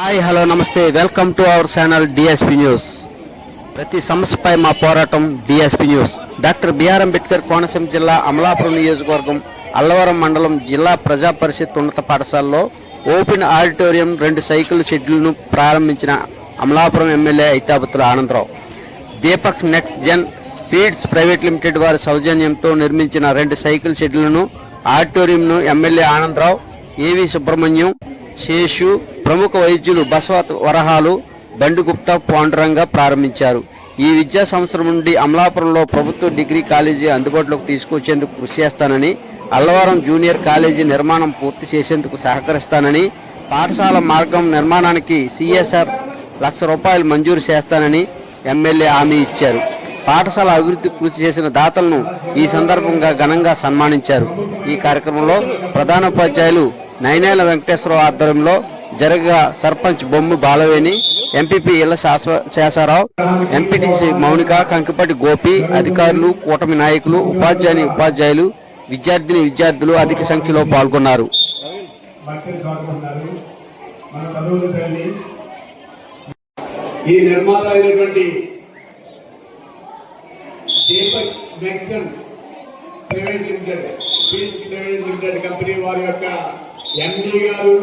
Hi hello నమస్తే welcome to our channel DSP news. ప్రతి సమస్యపై మా పోరాటం DSP news. Doctor BR Ambedkar Konaseema జిల్లా అమలాపురం నియోజకవర్గం అల్లవరం మండలం జిల్లా ప్రజా పరిషత్ ఉన్నత పాఠశాలలో ఓపెన్ ఆడిటోరియం 2 సైకిల్ షెడ్యూల్ను ప్రారంభించిన Amalapuram MLA Aithabathula Anandarao. Deepak next gen feeds private limited వారి సౌజన్యంతో నిర్మించిన 2 సైకిల్ షెడ్యూల్ను ఆడిటోరియంను ఎమ్మెల్యే ఆనందరావు, ఏవి సుబ్రహ్మణ్యం, శేషు, ప్రముఖ వైద్యులు బసవత్ వరహాలు, బండిగుప్తా, పాండురంగా ప్రారంభించారు. ఈ విద్యా సంవత్సరం నుండి అమలాపురంలో ప్రభుత్వ డిగ్రీ కాలేజీ అందుబాటులోకి తీసుకొచ్చేందుకు కృషి చేస్తానని, అల్లవరం జూనియర్ కాలేజీ నిర్మాణం పూర్తి చేసేందుకు సహకరిస్తానని, పాఠశాల మార్గం నిర్మాణానికి సిఎస్ఆర్ ₹1,00,000 మంజూరు చేస్తానని ఎమ్మెల్యే హామీ ఇచ్చారు. పాఠశాల అభివృద్ధి కృషి చేసిన దాతలను ఈ సందర్భంగా ఘనంగా సన్మానించారు. ఈ కార్యక్రమంలో ప్రధానోపాధ్యాయులు నైనేల వెంకటేశ్వరరావు ఆధ్వర్యంలో జరగగా సర్పంచ్ బొమ్ము బాలవేణి, ఎంపీపీ ఇళ్ల శేషారావు, ఎంపీటీసీ మౌనిక, కంకిపట్టి గోపి, అధికారులు, కూటమి నాయకులు, ఉపాధ్యాయులు, విద్యార్థులు అధిక సంఖ్యలో పాల్గొన్నారు. ఈ నిర్మాత అయినటువంటి Deepak Nexon private limited company వారి యొక్క ఎండి గారు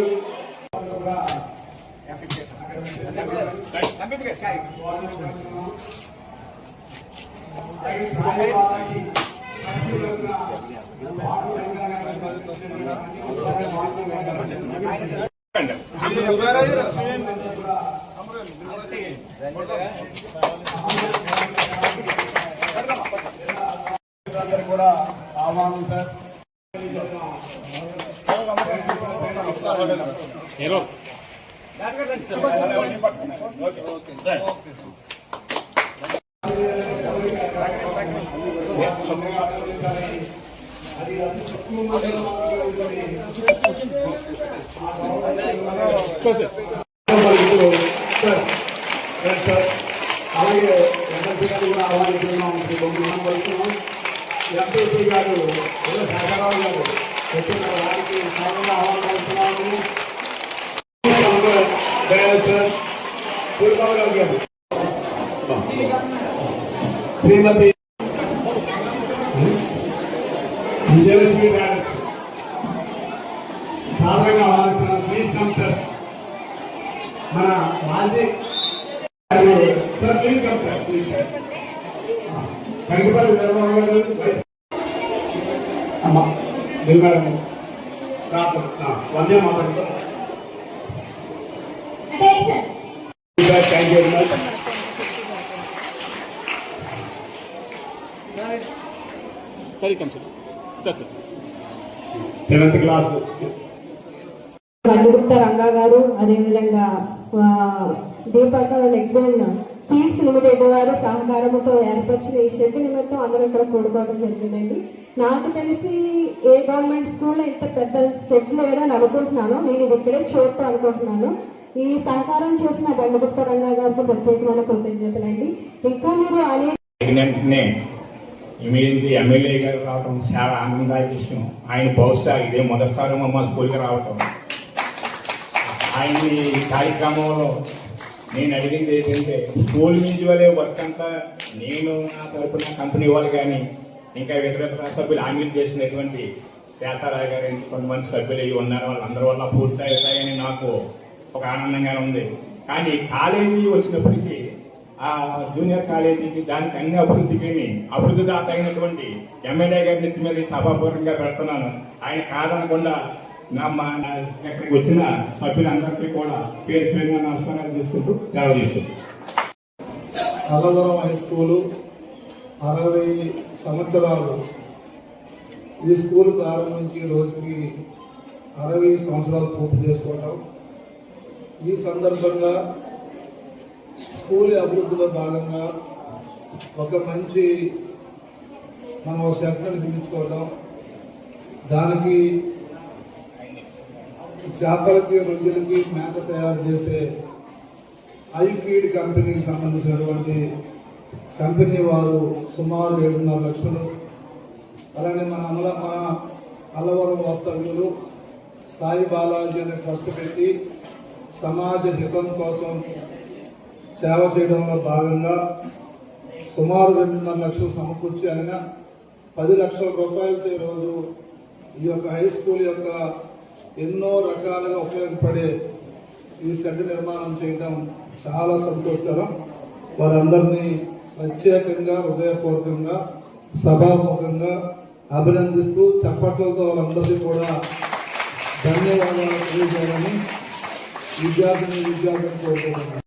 కూడా ఆహ్వానం సార్. అలాగే ఆహ్వానిస్తున్నాం. ఎంపీసీ గారు శేఖరరావు గారు వచ్చిన వారికి సాధారణ ఆహ్వానిస్తున్నాము. శ్రీమతి విజయలక్ష్మి గారు సాధారణంగా ఆహ్వానిస్తున్నాం. Please come sir. మన మాజీ sir please come sir. Please sir. Kankipalli Dharmarao గారు వందే మాట్లాడుతూ thank you very much. Seventh class Bandigupta Ranga గారు, అదేవిధంగా దీపక్ నెక్సన్ ఫీడ్స్ లిమిటెడ్ వారి సహకారంతో ఏర్పరిచిన ఈ షెడ్ నిమిత్తం అందరూ ఇక్కడ కూడుకోవడం జరిగిందండి. నాకు తెలిసి ఏ గవర్నమెంట్ స్కూల్లో ఇంత పెద్ద షెడ్ లేదని అనుకుంటున్నాను. నేను ఇది ఇక్కడే చూడటం అనుకుంటున్నాను. ఈ సహకారం చేసిన బండిగుప్తా రంగా గారికి ప్రత్యేకమైన కృతజ్ఞతలండి. ఇంకా మీరు ఎమ్మెల్యే గారు రావడం చాలా ఆనందదాయక విషయం. ఆయన బహుశా ఇదే మొదటిసారి మా స్కూల్కి రావటం. ఆయన ఈ కార్యక్రమంలో నేను అడిగింది ఏంటంటే, స్కూల్ నుంచి వాళ్ళే వర్క్ అంతా నేను నా తరఫున కంపెనీ వాళ్ళు కానీ ఇంకా ఇతర సభ్యులు హామీలు చేసినటువంటి శేషారావు గారు కొంతమంది సభ్యులు అయ్యి ఉన్నారు. వాళ్ళందరి వల్ల పూర్తి అవుతాయని నాకు ఒక ఆనందంగా ఉంది. కానీ కాలేజీ వచ్చినప్పటికీ ఆ జూనియర్ కాలేజీకి దానికి అన్ని అభివృద్ధి దాత అయినటువంటి ఎమ్మెల్యే గారి నెత్తి మీద సభాపూర్వకంగా పెడుతున్నాను. ఆయన కాదనకుండా ఇక్కడికి వచ్చిన సభ్యులందరికీ కూడా పేరు పేరుగా నమస్కారాలు తీసుకుంటూ సెలవు తీసుకుంటాం. అల్లవరం హై స్కూలు 60 సంవత్సరాలు. ఈ స్కూల్ ప్రారంభించి రోజుకి 60 సంవత్సరాలు పూర్తి చేసుకోవటం. ఈ సందర్భంగా స్కూల్ అభివృద్ధిలో భాగంగా ఒక మంచి మనం సెంటర్ని నిర్మించుకోవడం, దానికి చేపలకి రొయ్యలకి మేత తయారు చేసే ఐ ఫీడ్ కంపెనీకి సంబంధించినటువంటి కంపెనీ వారు సుమారు 7.5 లక్షలు, అలానే మన అల్లవరం వాస్తవ్యులు సాయి బాలాజీ అనే ట్రస్ట్ పెట్టి సమాజ హితం కోసం సేవ చేయడంలో భాగంగా సుమారు 2.5 లక్షలు సమకూర్చి ఆయన 10 లక్షల రూపాయలతో ఈరోజు ఈ యొక్క హై స్కూల్ యొక్క ఎన్నో రకాలుగా ఉపయోగపడే ఈ షెడ్ నిర్మాణం చేయడం చాలా సంతోషకరం. వారందరినీ ప్రత్యేకంగా హృదయపూర్వకంగా సభాముఖంగా అభినందిస్తూ చప్పట్లతో వాళ్ళందరికీ కూడా ధన్యవాదాలు తెలియజేయాలని విద్యార్థులను కోరుకుంటున్నాను.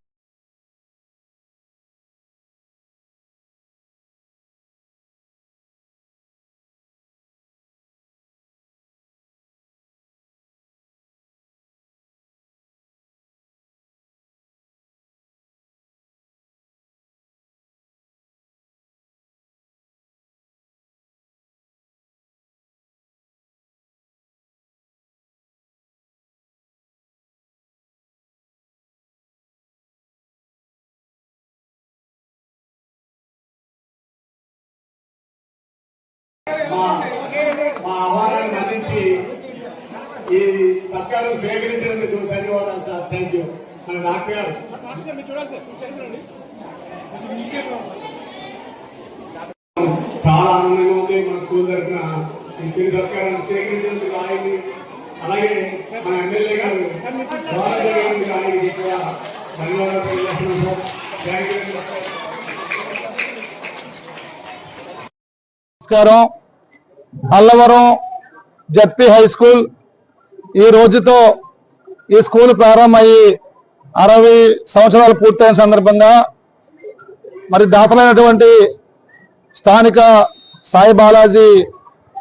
మా ఆహ్వానాన్ని మన్నించి ఈ సత్కారం స్వీకరించినందుకు ధన్యవాదాలు సార్. Thank you. మన డాక్టర్ గారు చాలా ఆనందంగా ఉంది. మన స్కూల్ తరఫున ఈ సత్కారాన్ని స్వీకరించినందుకు ఆయన్ని, అలాగే మన ఎమ్మెల్యే గారు ఆయనకి కూడా ధన్యవాదాలు తెలియజేస్తున్నాం సార్. Thank you. నమస్కారం. అల్లవరం జడ్పీ హై స్కూల్ ఈ రోజుతో ఈ స్కూల్ ప్రారంభమయ్యి 60 సంవత్సరాలు పూర్తయిన సందర్భంగా మరి దాతలైనటువంటి స్థానిక సాయి బాలాజీ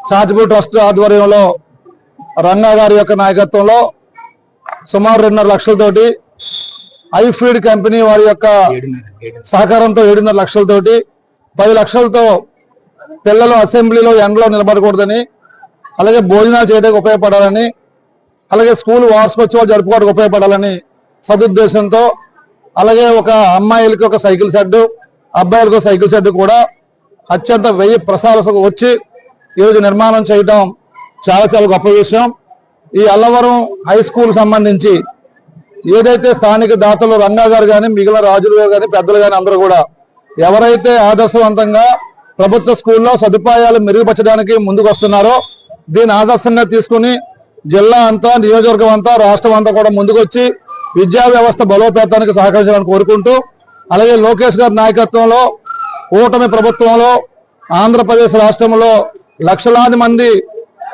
చారిటబుల్ ట్రస్ట్ ఆధ్వర్యంలో రంగా గారి యొక్క నాయకత్వంలో సుమారు 2.5 లక్షలతోటి ఐఫీడ్ కంపెనీ వారి యొక్క సహకారంతో 7.5 లక్షలతోటి 10 లక్షలతో పిల్లలు అసెంబ్లీలో ఎండలో నిలబడకూడదని, అలాగే భోజనాలు చేయడానికి ఉపయోగపడాలని, అలాగే స్కూల్ వార్షికోత్సవాలు జరుపుకోవడానికి ఉపయోగపడాలని సదుద్దేశంతో, అలాగే ఒక అమ్మాయిలకి ఒక సైకిల్ షెడ్, అబ్బాయిలకు సైకిల్ షెడ్ కూడా అత్యంత 1000 ప్రసాదాలు వచ్చి ఈరోజు నిర్మాణం చేయడం చాలా చాలా గొప్ప విషయం. ఈ అల్లవరం హై స్కూల్ సంబంధించి ఏదైతే స్థానిక దాతలు రంగా గారు కానీ, మిగిలిన రాజులు గారు కానీ, పెద్దలు కానీ అందరూ కూడా ఎవరైతే ఆదర్శవంతంగా ప్రభుత్వ స్కూల్లో సదుపాయాలు మెరుగుపరచడానికి ముందుకు వస్తున్నారో దీన్ని ఆదర్శంగా తీసుకుని జిల్లా అంతా, నియోజకవర్గం అంతా, రాష్ట్రం అంతా కూడా ముందుకు వచ్చి విద్యా వ్యవస్థ బలోపేతానికి సహకరించాలని కోరుకుంటూ, అలాగే లోకేష్ గారి నాయకత్వంలో కూటమి ప్రభుత్వంలో ఆంధ్రప్రదేశ్ రాష్ట్రంలో లక్షలాది మంది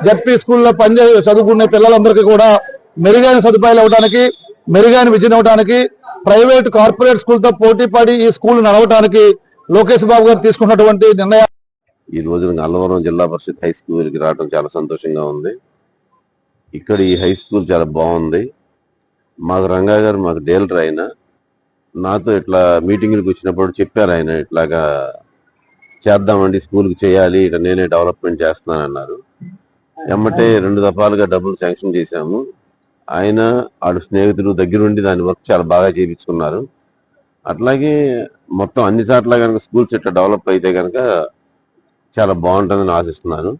జడ్పీ స్కూల్లో చదువుకునే పిల్లలందరికీ కూడా మెరుగైన సదుపాయాలు ఇవ్వడానికి, మెరుగైన విద్యను ఇవ్వడానికి, ప్రైవేట్ కార్పొరేట్ స్కూల్తో పోటీ పడి ఈ స్కూల్ నడవడానికి లోకేష్ బాబు గారు తీసుకున్నటువంటి నిర్ణయం. ఈ రోజు అల్లవరం జిల్లా పరిషత్ హై స్కూల్కి రావడం చాలా సంతోషంగా ఉంది. ఇక్కడ ఈ హై స్కూల్ చాలా బాగుంది. మాకు రంగా గారు మాకు డీలర్ ఆయన, నాతో ఇట్లా మీటింగ్లకు వచ్చినప్పుడు చెప్పారు, ఆయన ఇట్లాగా చేద్దామండి, స్కూల్కి చేయాలి, ఇట్లా నేనే డెవలప్మెంట్ చేస్తున్నానన్నారు. ఎమ్మటే 2 దఫాలుగా డబ్బులు శాంక్షన్ చేశాము. ఆయన ఆడు స్నేహితులు దగ్గరుండి దాని వర్క్ చాలా బాగా చేయించుకున్నారు. అట్లాగే మొత్తం అన్ని చోట్ల కనుక స్కూల్స్ ఇట్లా డెవలప్ అయితే కనుక చాలా బాగుంటుందని ఆశిస్తున్నాను.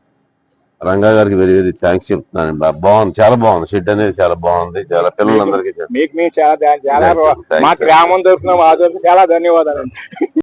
రంగా గారికి వెరీ వెరీ థ్యాంక్స్ చెప్తున్నాను. బాగుంది, చాలా బాగుంది. షెడ్ అనేది చాలా బాగుంది. చాలా పిల్లలందరికీ మీకు చాలా మా గ్రామం తరఫున చాలా ధన్యవాదాలు.